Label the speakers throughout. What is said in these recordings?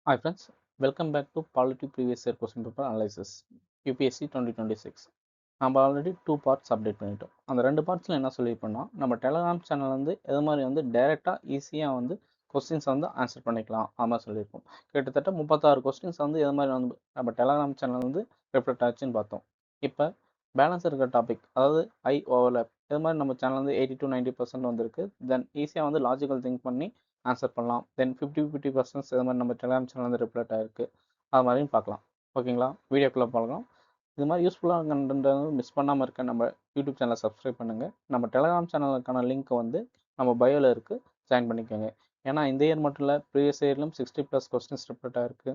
Speaker 1: Hi friends, welcome back to Polity Previous Year Question Paper Analysis UPSC 2026. நம்ம already 2 parts update பண்ணிட்டோம். அந்த 2 பார்ட்ஸில் என்ன சொல்லியிருப்போம்னா நம்ம டெலகிராம் சேனல் வந்து எது மாதிரி வந்து டைரெக்டாக ஈஸியாக வந்து கொஸ்டின்ஸ் வந்து ஆன்சர் பண்ணிக்கலாம் அது மாதிரி சொல்லியிருப்போம். கிட்டத்தட்ட 36 கொஸ்டின்ஸ் வந்து எது மாதிரி வந்து நம்ம டெலகிராம் சேனல் வந்து ரிஃப்ளெக்ட் ஆச்சுன்னு பார்த்தோம். இப்போ பேலன்ஸ் இருக்கிற டாபிக் அதாவது ஐ ஓவர்லேப் இது மாதிரி நம்ம சேனல் வந்து 80 to 90% வந்திருக்கு. தென் ஈஸியாக வந்து லாஜிக்கல் திங்க் பண்ணி ஆன்சர் பண்ணலாம். தென் 50% இது மாதிரி நம்ம டெலிகிராம் சேனல் வந்து ரிப்ளேட் ஆகிருக்கு. அது மாதிரியும் பார்க்கலாம். ஓகேங்களா, வீடியோக்குள்ளே பார்க்கலாம். இது மாதிரி யூஸ்ஃபுல்லாக கண்டென்ட் மிஸ் பண்ணாமல் இருக்க நம்ம யூடியூப் சேனலை சப்ஸ்கிரைப் பண்ணுங்கள். நம்ம டெலிகிராம் சேனலுக்கான லிங்க் வந்து நம்ம பயோவில் இருக்குது, ஜாயின் பண்ணிக்கோங்க. ஏன்னா இந்த இயர் மட்டும் இல்லை, ப்ரீவியஸ் இயர்லையும் 60+ கொஸ்டின்ஸ் ரிப்ளேட் ஆகிருக்கு.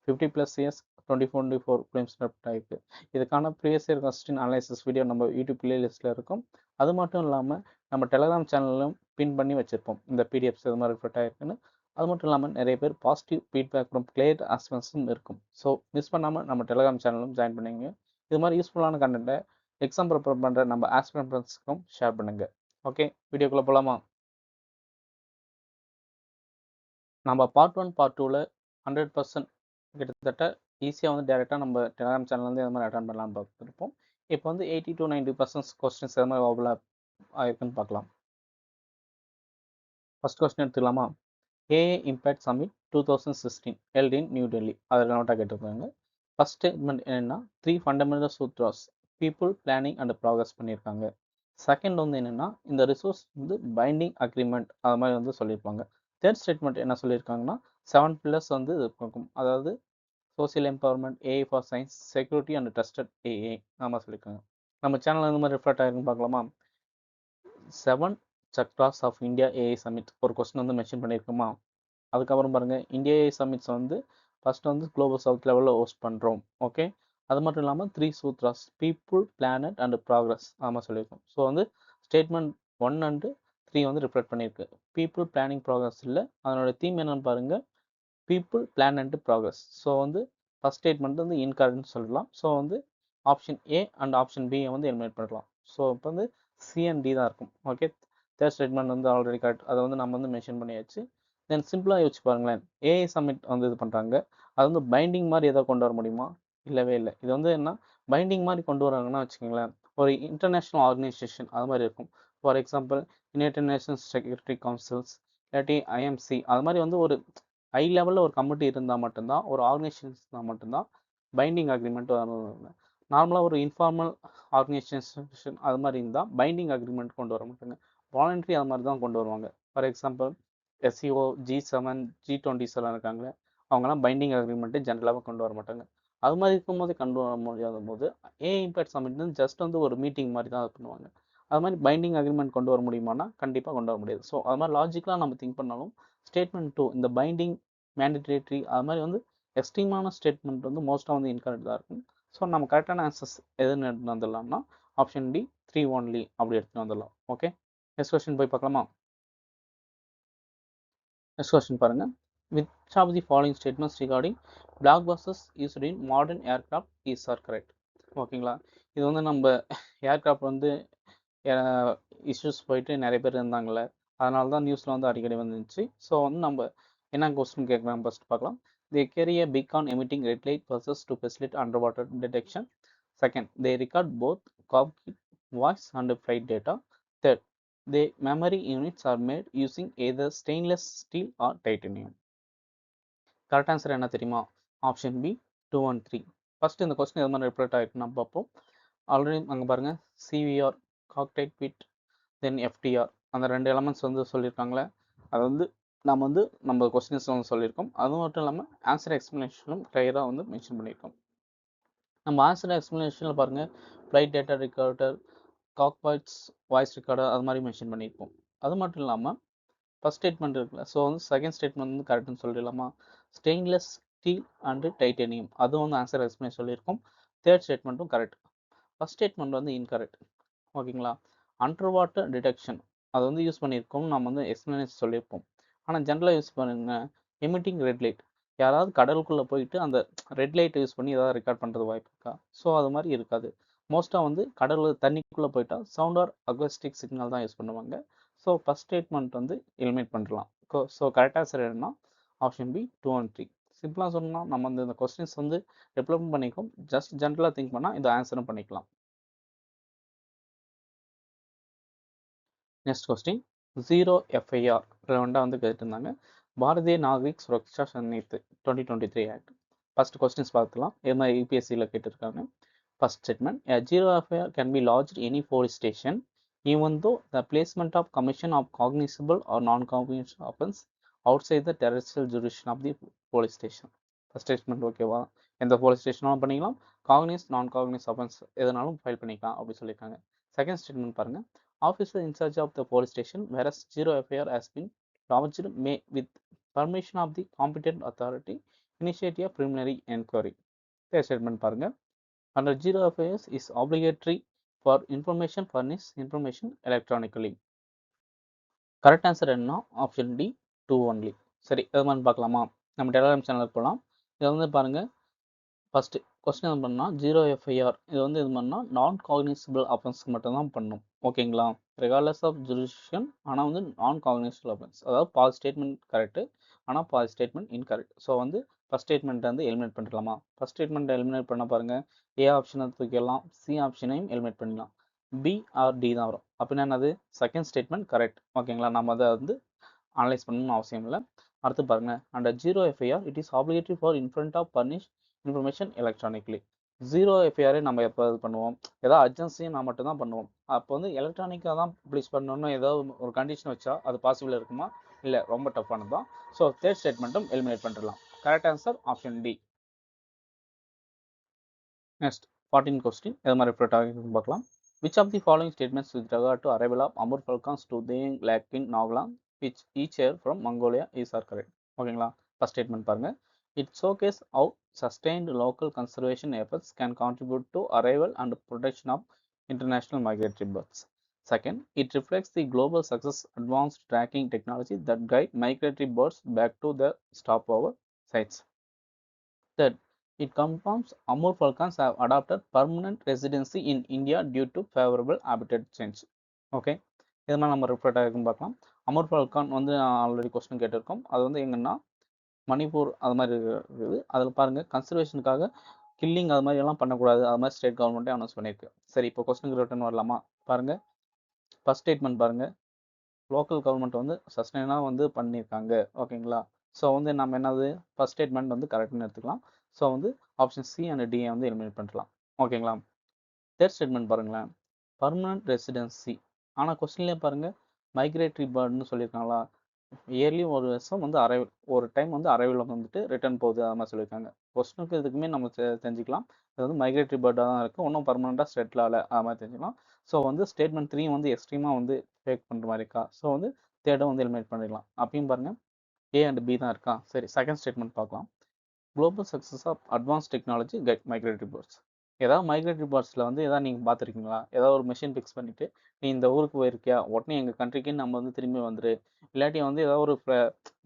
Speaker 1: 50+ இயர்ஸ் 24 ஃபிலிம்ஸ் ரிப்ளேட் ஆகிருக்கு. இதுக்கான previous year question analysis video நம்ம யூடியூப் பிளேலிஸ்ட்டில் இருக்கும். அது மட்டும் இல்லாமல் நம்ம டெலிகிராம் சேனலும் பின் பண்ணி வச்சுருப்போம் இந்த பிடிஎஃப்ஸ் இது மாதிரி ரிஃப்ளெக்ட் ஆகிருக்குன்னு. அது மட்டும் இல்லாமல் நிறைய பேர் பாசிட்டிவ் ஃபீட்பேக் ஃப்ரம் கிளியர் ஆஸ்பென்ஸும் இருக்கும். ஸோ மிஸ் பண்ணாமல் நம்ம டெலிகிராம் சேனலும் ஜாயின் பண்ணிங்க. இது மாதிரி யூஸ்ஃபுல்லான கண்டென்ட்டை எக்ஸாம் ப்ரிப்பேர் பண்ணுற நம்ம ஆஸ்பிரண்ட் ஃப்ரெண்ட்ஸ்க்கும் ஷேர் பண்ணுங்கள். ஓகே, வீடியோக்குள்ளே போகலாமா? நம்ம பார்ட் 1 பார்ட் 2ல் 100% கிட்டத்தட்ட ஈஸியாக வந்து டேரெக்டாக நம்ம டெலிகிராம் சேனல் வந்து இது மாதிரி அட்டன் பண்ணலாம்னு பார்த்துருப்போம். இப்போ வந்து 80 to 90% கொஸ்டின்ஸ் இது மாதிரி ஓவர்லாப் ஆயிருக்குன்னு பார்க்கலாம். ஃபர்ஸ்ட் கொஸ்டின் எடுத்துக்கலாமா? AI Impact Summit 2016 held in New Delhi. அதில் நோட்டாக கேட்டிருக்காங்க. ஃபர்ஸ்ட் ஸ்டேட்மெண்ட் என்னென்னா 3 fundamental Shudras people planning and progress பண்ணியிருக்காங்க. செகண்ட் வந்து என்னென்னா இந்த ரிசோர்ஸ் வந்து பைண்டிங் அக்ரிமெண்ட் அது மாதிரி வந்து சொல்லியிருப்பாங்க. தேர்ட் ஸ்டேட்மெண்ட் என்ன சொல்லியிருக்காங்கன்னா 7 பில்லர்ஸ் வந்து இருக்கும். அதாவது social empowerment, AI for science, security and trusted AI நம்ம சொல்லியிருக்காங்க. நம்ம சேனல் இந்த மாதிரி ரிஃப்ளெக்ட் ஆகிருக்குன்னு பார்க்கலாமா? 7 chakras of India AI summit ஒரு கொஸ்டின் வந்து மென்ஷன் பண்ணியிருக்குமா? அதுக்கப்புறம் பாருங்கள், இந்தியா ஏஐ சமிட்ஸ் வந்து ஃபஸ்ட்டு வந்து குளோபல் சவுத் லெவலில் ஹோஸ்ட் பண்ணுறோம். ஓகே, அது மட்டும் இல்லாமல் 3 sutras people, planet and progress ஆமாம் சொல்லியிருக்கோம். ஸோ வந்து ஸ்டேட்மெண்ட் 1 and 3 வந்து ரிஃப்ளெக்ட் பண்ணியிருக்கு. பீப்புள், பிளானிங், ப்ராக்ரஸ் இல்லை, அதனோட தீம் என்னன்னு பாருங்கள், people, plan and progress. So வந்து ஃபஸ்ட் ஸ்டேட்மெண்ட் வந்து இன்கரெக்ட்னு சொல்லலாம். ஸோ வந்து ஆப்ஷன் ஏ அண்ட் ஆப்ஷன் பியை வந்து எலிமினேட் பண்ணலாம். ஸோ இப்போ வந்து சி அண்ட் டி தான் இருக்கும். ஓகே, தேர்ட் ஸ்டேட்மெண்ட் வந்து ஆல்ரெடி கரெக்ட், அதை வந்து நம்ம வந்து மென்ஷன் பண்ணியாச்சு. தென் சிம்பிளாக யோசிச்சு பாருங்களேன், ஏஐ சம்மிட் வந்து இது பண்ணுறாங்க, அது வந்து பைண்டிங் மாதிரி எதாவது கொண்டு வர முடியுமா? இல்லவே இல்லை. இது வந்து என்ன பைண்டிங் மாதிரி கொண்டு வராங்கன்னா வச்சுக்கோங்களேன், ஒரு இன்டர்நேஷ்னல் ஆர்கனைசேஷன் அது மாதிரி இருக்கும். For example United Nations security councils, இல்லாட்டி ஐஎம்சி அது மாதிரி வந்து ஒரு ஹை லெவலில் ஒரு கமிட்டி இருந்தால் மட்டும்தான், ஒரு ஆர்கனைசேஷன் இருந்தால் மட்டும்தான் பைண்டிங் அக்ரிமெண்ட் வரணும். நார்மலாக ஒரு இன்ஃபார்மல் ஆர்கனைசேஷன் அது மாதிரி இருந்தால் பைண்டிங் அக்ரிமெண்ட் கொண்டு வர மாட்டாங்க, வாலண்ட்ரி அது மாதிரி தான் கொண்டு வருவாங்க. For example SEO, G7, G20 எல்லாம் இருக்காங்களே, அவங்கெல்லாம் பைண்டிங் அக்ரிமெண்ட்டு ஜென்ரலாக கொண்டு வர மாட்டாங்க. அது மாதிரி இருக்கும்போது கொண்டு வர முடியாத போது ஏஐ இம்பேக்ட் சமிட் வந்து ஜஸ்ட் வந்து ஒரு மீட்டிங் மாதிரி தான் பண்ணுவாங்க. அது மாதிரி பைண்டிங் அக்ரிமெண்ட் கொண்டு வர முடியுமானா கண்டிப்பாக கொண்டு வர முடியாது. ஸோ அது மாதிரி லாஜிக்கலாக நம்ம திங்க் பண்ணாலும் ஸ்டேட்மெண்ட் 2 இந்த பைண்டிங், மேண்டிடேட்ரி அது மாதிரி வந்து எக்ஸ்ட்ரீமான ஸ்டேட்மெண்ட் வந்து மோஸ்ட்டாக வந்து இன்கரெக்ட் தான் இருக்கும். ஸோ நம்ம கரெக்டான ஆன்சர்ஸ் எதுன்னு எடுத்துகிட்டு வந்துடலாம்னா ஆப்ஷன் டி 3 only அப்படி எடுத்துகிட்டு வந்துடலாம். ஓகே, நெக்ஸ்ட் கொஸ்டின் போய் பார்க்கலாமா? நெக்ஸ்ட் கொஸ்டின் பாருங்க, which of the following statements regarding black boxes used in modern aircraft is are correct? ஓகேங்களா, இது வந்து நம்ம ஏர்கிராஃப்ட் வந்து இஷ்யூஸ் போயிட்டு நிறைய பேர் இருந்தாங்கள்ல, அதனால தான் நியூஸில் வந்து அடிக்கடி வந்துச்சு. ஸோ வந்து நம்ம என்ன கொஸ்டின் கேட்குறாங்க ஃபர்ஸ்ட் பார்க்கலாம். They carry a beacon emitting red light pulses to facilitate underwater detection. Second, they record both cockpit voice and flight data. Third, the memory units are made using either stainless steel or titanium. Correct answer என்ன தெரியுமா? Option B 2 and 3. First இந்த question எது மாதிரி ரிப்ளேட் ஆகிருக்கு நம்ம பார்ப்போம். Already அங்கே பாருங்கள், சிவிஆர், காக்டைட், தென் எஃப்டிஆர் அந்த 2 எலமெண்ட்ஸ் வந்து சொல்லியிருக்காங்களே, அது வந்து நம்ம கொஸ்டின்ஸில் வந்து சொல்லியிருக்கோம். அது மட்டும் இல்லாமல் ஆன்சர் எக்ஸ்ப்ளனேஷனும் கிளியராக வந்து மென்ஷன் பண்ணியிருக்கோம். நம்ம ஆன்சர் எக்ஸ்ப்ளனேஷனில் பாருங்கள், flight data recorder, cockpits voice recorder அது மாதிரி மென்ஷன் பண்ணியிருப்போம். அது மட்டும் இல்லாமல் ஃபஸ்ட் ஸ்டேட்மெண்ட் இருக்குல்ல, ஸோ வந்து செகண்ட் ஸ்டேட்மெண்ட் வந்து கரெக்டுன்னு சொல்லிடலாமா? ஸ்டெயின்லெஸ் ஸ்டீல் அண்டு டைட்டேனியம் அதுவும் வந்து ஆன்சர் எக்ஸ்ப்ளனேஷன் சொல்லியிருக்கோம். தேர்ட் ஸ்டேட்மெண்ட்டும் கரெக்ட். ஃபஸ்ட் ஸ்டேட்மெண்ட் வந்து இன்கரெக்ட். ஓகேங்களா, அண்டர் வாட்டர் டிடெக்ஷன் அது வந்து யூஸ் பண்ணியிருக்கோம், நம்ம வந்து எக்ஸ்ப்ளனேஷன் சொல்லியிருப்போம். ஆனால் ஜென்ரலாக யூஸ் பண்ணுங்க எமிட்டிங் ரெட் லைட், யாராவது கடலுக்குள்ளே போயிட்டு அந்த ரெட் லைட்டை யூஸ் பண்ணி ஏதாவது ரெக்கார்ட் பண்ணுறது வாய்ப்பு இருக்கா? ஸோ அது மாதிரி இருக்காது. மோஸ்ட்டாக வந்து கடல் தண்ணிக்குள்ளே போயிட்டால் சவுண்ட் ஆர் அக்வஸ்டிக் சிக்னல் தான் யூஸ் பண்ணுவாங்க. ஸோ ஃபஸ்ட் ஸ்டேட்மெண்ட் வந்து எலிமினேட் பண்ணலாம். ஸோ கரெக்ட் ஆன்சர் என்னன்னா ஆப்ஷன் பி 2 and 3. சிம்பிளாக சொன்னால் நம்ம இந்த கொஸ்டின்ஸ் வந்து ரெப்ளமெண்ட் பண்ணிக்கும். ஜஸ்ட் ஜென்ரலாக திங்க் பண்ணால் இந்த ஆன்சரும் பண்ணிக்கலாம். நெக்ஸ்ட் கொஸ்டின், ஜீரோ எஃப்ஐஆர் ரெலவெண்ட்டாக வந்து கேட்டிருந்தாங்க. Bharatiya Nagarik Suraksha Sanhita 2023 act. First questions பார்த்துக்கலாம். இது மாதிரி யூபிஎஸ்சியில் கேட்டிருக்காங்க. First statement, a zero FIR can be lodged any police station even though the placement of commission of cognizable or non-cognizable offense outside the terrestrial jurisdiction of the police station. First statement ஓகேவா, எந்த police ஸ்டேஷனாலும் பண்ணிக்கலாம், காக்னிஸ் நான் காக்னிஸ் offence எதனாலும் file பண்ணிக்கலாம் அப்படி சொல்லியிருக்காங்க. Second statement பாருங்க, officer in charge of the police station whereas zero FIR has been lodged may with permission of the competent authority initiate a preliminary inquiry. Third statement பாருங்க, under zero FIR is obligatory for information furnish information electronically. Correct answer என்ன? Option D 2 only. சரி, எதுமான்னு பார்க்கலாமா? நம்ம Telegram சேனலுக்கு போகலாம். இதை வந்து பாருங்கள், ஃபஸ்ட்டு கொஸ்டின் என்ன பண்ணால் ஜீரோ எஃப்ஐஆர் இது வந்து இது பண்ணால் நான் காக்னிசபிள் அஃபென்ஸ்க்கு மட்டும்தான் பண்ணும். ஓகேங்களா, ரெகார்ட்லெஸ் ஆஃப் ஜுரிடிக்ஷன். ஆனால் வந்து நான் காக்னிசபிள் அஃபென்ஸ், அதாவது பாதி ஸ்டேட்மெண்ட் கரெக்டு ஆனால் பாதி ஸ்டேட்மெண்ட் இன்கரெக்ட். ஸோ வந்து ஃபஸ்ட் ஸ்டேட்மெண்ட் வந்து எலிமினேட் பண்ணிடலாமா? ஃபஸ்ட் ஸ்டேட்மெண்ட் எலிமினேட் பண்ண பாருங்கள், ஏ ஆப்ஷனை தூக்கிடலாம், சி ஆப்ஷனையும் எலிமினேட் பண்ணிடலாம், பி ஆர் டி தான் வரும். அப்படின்னா என்னது? Second statement correct. ஓகேங்களா, நம்ம அதை வந்து அனலைஸ் பண்ணணும்னு அவசியம் இல்லை. அடுத்து பாருங்க, under zero FIR it is obligatory for informant of furnish information electronically. ஜீரோ எஃப்ஐஆரே நம்ம எப்போ இது பண்ணுவோம்? ஏதாவது அர்ஜென்சியும் நான் மட்டும் தான் பண்ணுவோம். அப்போ வந்து எலக்ட்ரானிக்காக தான் ப்ளீஸ் பண்ணணும்னு ஏதாவது ஒரு கண்டிஷன் வச்சா அது பாசிபிள் இருக்குமா? இல்லை, ரொம்ப டஃப்பானது தான். ஸோ தேர்ட் ஸ்டேட்மெண்ட்டும் எலிமினேட் பண்ணிடலாம். Correct answer option D. Next 14 question எது மாதிரி ரிஃப்ளெக்ட் ஆகுதுன்னு பார்க்கலாம். Which of the following statements with regard to arrival of Amur falcons to Deng Lake in Nagaland, which each year from Mongolia is are correct? ஓகேங்களா, first statement பாருங்க, it showcases how sustained local conservation efforts can contribute to arrival and protection of international migratory birds. Second, it reflects the global success advanced tracking technology that guide migratory birds back to their stopover sites. Third, it confirms Amur falcons have adopted permanent residency in India due to favorable habitat change. Okay, இது மாதிரி நம்ம reflect ஆகிருக்குன்னு பார்க்கலாம். Amur falcon வந்து already question கேட்டிருக்கோம். அது வந்து எங்கன்னா மணிப்பூர் அது மாதிரி இருக்குது. அதில் பாருங்கள், கன்சர்வேஷனுக்காக கில்லிங் அது மாதிரி எல்லாம் பண்ணக்கூடாது, அது மாதிரி ஸ்டேட் கவர்மெண்ட்டே அனௌன்ஸ் பண்ணியிருக்கு. சரி, இப்போ கொஸ்டினுக்கு ரிட்டர்ன் வரலாமா? பாருங்கள், ஃபர்ஸ்ட் ஸ்டேட்மெண்ட் பாருங்கள், லோக்கல் கவர்மெண்ட் வந்து சஸ்டைனாக வந்து பண்ணியிருக்காங்க. ஓகேங்களா, ஸோ வந்து நம்ம என்னது ஃபர்ஸ்ட் ஸ்டேட்மெண்ட் வந்து கரெக்ட்னு எடுத்துக்கலாம். ஸோ வந்து ஆப்ஷன் சி அண்ட் டியை வந்து எலிமினேட் பண்ணலாம். ஓகேங்களா, தேர்ட் ஸ்டேட்மெண்ட் பாருங்களேன், பர்மனன்ட் ரெசிடென்சி. ஆனால் கொஸ்டின்லேயே பாருங்கள் மைக்ரேட்டரி பேர்டுன்னு சொல்லியிருக்காங்களா? இயர்லி ஒரு வருஷம் வந்து அரைவல், ஒரு டைம் வந்து அரைவல் வந்துட்டு ரிட்டர்ன் போகுது அது மாதிரி சொல்லியிருக்காங்க. கொஸ்டினுக்கு இதுக்குமே நம்ம தெரிஞ்சுக்கலாம், இது வந்து மைக்ரேட்டரி பேர்டாக தான் இருக்குது, ஒன்றும் பர்மனெண்ட்டாக செட்டில் ஆகலை அது மாதிரி தெரிஞ்சுக்கலாம். ஸோ வந்து ஸ்டேட்மெண்ட் 3 வந்து எக்ஸ்ட்ரீமாக வந்து ஃபேக் பண்ணுற மாதிரி இருக்கா? ஸோ வந்து தேர்டை வந்து எலிமினேட் பண்ணிடலாம். அப்பயும் பாருங்கள், ஏ அண்ட் பி தான் இருக்கா? சரி, செகண்ட் ஸ்டேட்மெண்ட் பார்க்கலாம். Global success of advance technology guide migratory birds. ஏதாவது மைக்ரேட்டரி பேர்ட்ஸில் வந்து எதாவது நீங்கள் பார்த்துருக்கீங்களா? ஏதாவது ஒரு மிஷின் ஃபிக்ஸ் பண்ணிவிட்டு நீ இந்த ஊருக்கு போயிருக்கியா, உடனே எங்கள் கண்ட்ரிக்கு நம்ம வந்து திரும்பி வந்துரு, இல்லாட்டி வந்து ஏதாவது ஒரு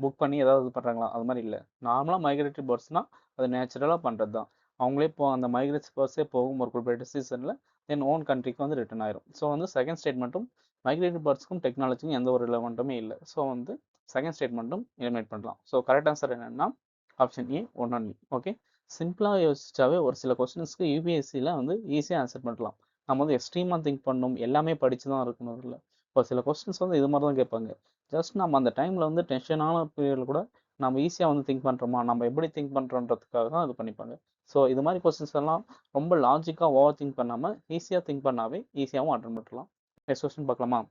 Speaker 1: புக் பண்ணி ஏதாவது இது பண்ணுறாங்களா? அது மாதிரி இல்லை. நார்மலாக மைக்ரேட்டரி பேர்ட்ஸ்னால் அது நேச்சுரலாக பண்ணுறது தான். அவங்களே இப்போ அந்த மைக்ரேட்டரி பேர்ட்ஸே போகும் ஒரு குறிப்பிட்ட சீசனில், தென் ஓன் கண்ட்ரிக்கு வந்து ரிட்டர்ன் ஆயிரும். ஸோ வந்து செகண்ட் ஸ்டேட்மெண்ட்டும் மைக்ரேட்டரி பேர்ட்ஸ்க்கும் டெக்னாலஜிக்கும் எந்த ஒரு ரிலவெண்ட்டுமே இல்லை. ஸோ வந்து செகண்ட் ஸ்டேட்மெண்ட்டும் எலிமினேட் பண்ணலாம். ஸோ கரெக்ட் ஆன்சர் என்னென்னா option A one only. Okay, சிம்பிளாக யோசிச்சாவே ஒரு சில கொஸ்டின்ஸ்க்கு யூபிஎஸ்சியில் வந்து ஈஸியாக ஆன்சர் பண்ணலாம். நம்ம வந்து எக்ஸ்ட்ரீமாக திங்க் பண்ணணும், எல்லாமே படித்து தான் இருக்கணும். இல்லை, ஒரு சில கொஸ்டின்ஸ் வந்து இது மாதிரி தான் கேட்பாங்க. ஜஸ்ட் நம்ம அந்த டைமில் வந்து டென்ஷனான பீரியடில் கூட நம்ம ஈஸியாக வந்து திங்க் பண்ணுறோமா, நம்ம எப்படி திங்க் பண்ணுறோன்றதுக்காக தான் இது பண்ணிப்பாங்க. ஸோ இது மாதிரி கொஸ்டின்ஸ் எல்லாம் ரொம்ப லாஜிக்காக ஓவர் திங்க் பண்ணாமல் ஈஸியாக திங்க் பண்ணாவே ஈஸியாகவும் அட்டன் பண்ணலாம். நெக்ஸ்ட் கொஸ்டின் பார்க்கலாமா?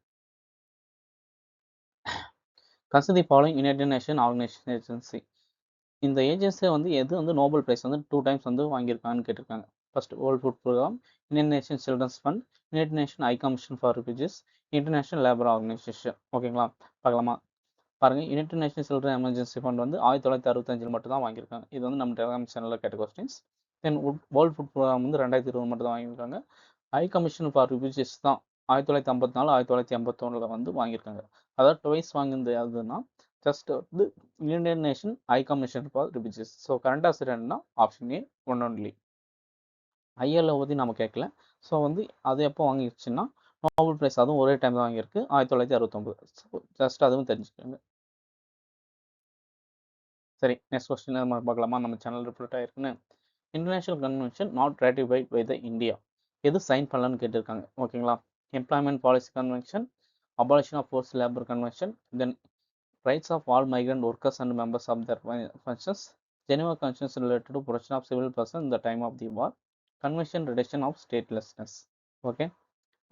Speaker 1: Consider the following United nation organisation agency. இந்த ஏஜென்சியை வந்து எது வந்து நோபல் பிரைஸ் வந்து 2 டைம்ஸ் வந்து வாங்கியிருக்காங்கன்னு கேட்டிருக்காங்க. First, world food programme, Indian nation children's fund, united nation high commission for refugees, international labour organisation. ஓகேங்களா, பார்க்கலாமா? பாருங்கள், united nation children emergency fund வந்து 1965 மட்டும் தான் வாங்கியிருக்காங்க. இது வந்து நம்ம டெலிகிராம் சேனலில் கேட்ட கொஸ்டின்ஸ். தென் வேர்ல்ட் ஃபுட் ப்ரோக்ராம் வந்து 2020 மட்டும் தான் வாங்கியிருக்காங்க. ஹை கமிஷன் ஃபார் ரெஃப்யூஜிஸ் தான் 1954 1981 வந்து வாங்கியிருக்காங்க. அதாவது டுவைஸ் வாங்கினது அதுன்னா ஜஸ்ட் வந்து united nation high commission for refugees. So current answer என்னன்னா option A one only. ILO பற்றி நம்ம கேட்கல. ஸோ வந்து அது எப்போ வாங்கிடுச்சுன்னா நோபல் பிரைஸ் அதுவும் ஒரே டைம் தான் வாங்கியிருக்கு, 1969. ஸோ ஜஸ்ட் அதுவும் தெரிஞ்சுக்கோங்க. சரி, நெக்ஸ்ட் கொஸ்டின் நம்ம பார்க்கலாமா? நம்ம சேனல் ரிப்போர்ட் ஆயிருக்குன்னு. International convention not ratified by the India. எது சைன் பண்ணலன்னு கேட்டிருக்காங்க. ஓகேங்களா? Employment policy convention, abolition of forced labour convention, then rights of all migrant workers and members of their functions, Geneva conventions related to protection of civil person இந்த time of the war, convention reduction of statelessness. Okay,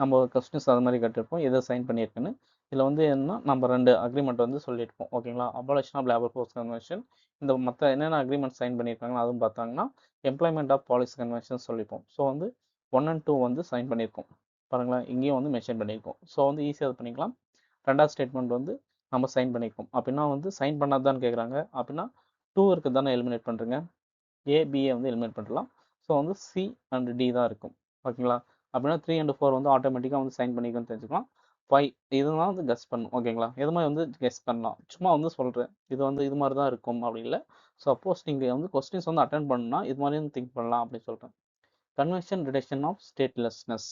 Speaker 1: நம்ம ஒரு questions அது மாதிரி கேட்டிருப்போம், எதை sign பண்ணியிருக்குன்னு. இதில் வந்து என்ன, நம்ம 2 அக்ரிமெண்ட் வந்து சொல்லியிருப்போம். ஓகேங்களா? Abolition of labour force convention, இந்த மற்ற என்னென்ன அக்ரிமெண்ட் சைன் பண்ணியிருக்காங்களோ அதுவும் பார்த்தாங்கன்னா எம்ப்ளாய்மெண்ட் ஆஃப் பாலிசி கன்வென்ஷன் சொல்லியிருப்போம். ஸோ வந்து 1 and 2 வந்து சைன் பண்ணியிருக்கோம். பாருங்களேன், இங்கேயும் வந்து மென்ஷன் பண்ணியிருக்கோம். ஸோ வந்து ஈஸியாக அது பண்ணிக்கலாம். 2வது ஸ்டேட்மெண்ட் வந்து நம்ம சைன் பண்ணியிருக்கோம். அப்படின்னா வந்து சைன் பண்ணாதான்னு கேட்குறாங்க. அப்படின்னா 2 இருக்குது தானே எலிமினேட் பண்ணுறீங்க. ஏபிஏ வந்து எலிமினேட் பண்ணலாம். ஸோ வந்து சி அண்ட் டி தான் இருக்கும். ஓகேங்களா? அப்படின்னா 3 and 4 வந்து ஆட்டோமேட்டிக்காக வந்து சைன் பண்ணிக்கணும்னு தெரிஞ்சுக்கலாம். 5 இதெல்லாம் வந்து கெஸ் பண்ணும். ஓகேங்களா? எது மாதிரி வந்து கெஸ் பண்ணலாம். சும்மா வந்து சொல்கிறேன், இது வந்து இது மாதிரி தான் இருக்கும் அப்படி இல்லை. சப்போஸ் நீங்கள் வந்து கொஸ்டின்ஸ் வந்து அட்டன் பண்ணணும்னா இது மாதிரி வந்து திங்க் பண்ணலாம் அப்படின்னு சொல்கிறேன். கன்வென்ஷன் ரிடக்ஷன் ஆஃப் ஸ்டேட்லெஸ்னஸ்,